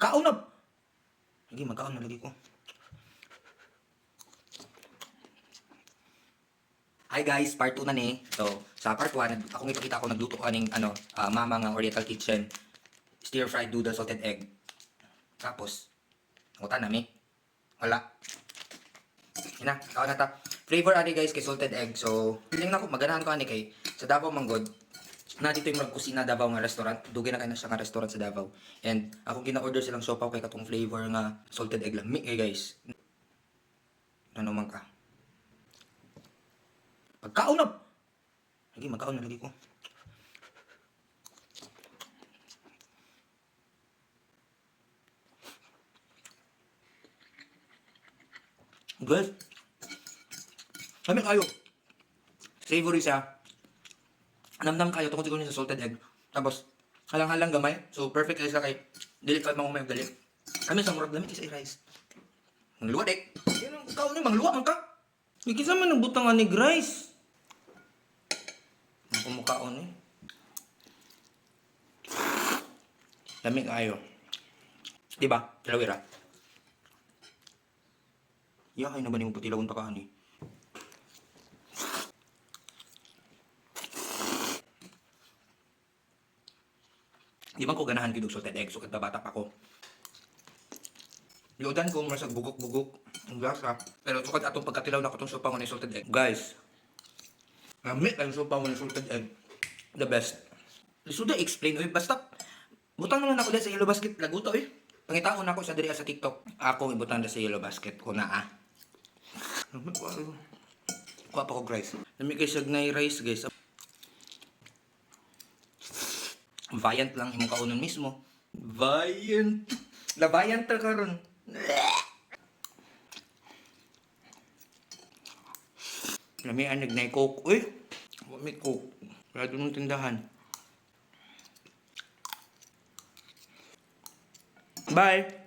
Pagkaon na. Lagi, magkaon na lagi ko. Hi guys, part 2 na ni. So, sa part 1, akong ipakita ko nagluto ko aning mama nga Oriental Kitchen. Stir-fried noodle salted egg. Tapos, ngutan nami. Wala. Ina, kaon na ta. Flavor ani guys kay salted egg. So, feeling na ko maganahan ko ani kay sa Davao Manggod. Na dito yung magkusina Davao nga restaurant. Dugay na kayo na siya nga restaurant sa Davao. And ako gina-order silang siopaw kay katong flavor nga salted egg lang. Guys. Ano man ka? Pagkaon na. Lagi, magkaon na lagi ko. Guys. Kami kayo. Savory siya. Namnam kayo tungkol siguro sa salted egg. Tapos, halang-halang gamay. So, perfect kayo sila kay dili pa mga may gali. Kami sa murag lamit sa rice. Ang luwa dek. Yan ang kaon ni, mangluwa man ka. Ikisa man ang butang ani rice. Ang kumakaon eh. Lamig kayo. Diba? Talawira. Yahay na ba ni mo putilawon pa ka ani? Di man ko ganahan gid og salted egg so kada bata pa ko. Yudan ko mura sa bugok-bugok ang lasa. Pero sukad atong pagkatilaw na ko tong sopa mo ni salted egg. Guys, gamit ang sopa mo ni salted egg. The best. Lisuda explain oy basta butang naman ako sa yellow basket laguto eh. Pangitaon ako sa diri sa TikTok. Ako ibutang sa yellow basket ko na ah. Kuha pa ko rice. Nami kay sagnay rice guys. Viant lang imong kaunon mismo. Viant. Labayant ta karon. Lami ang nagnay coke. Uy, wa may coke. Wala doon ng tindahan. Bye!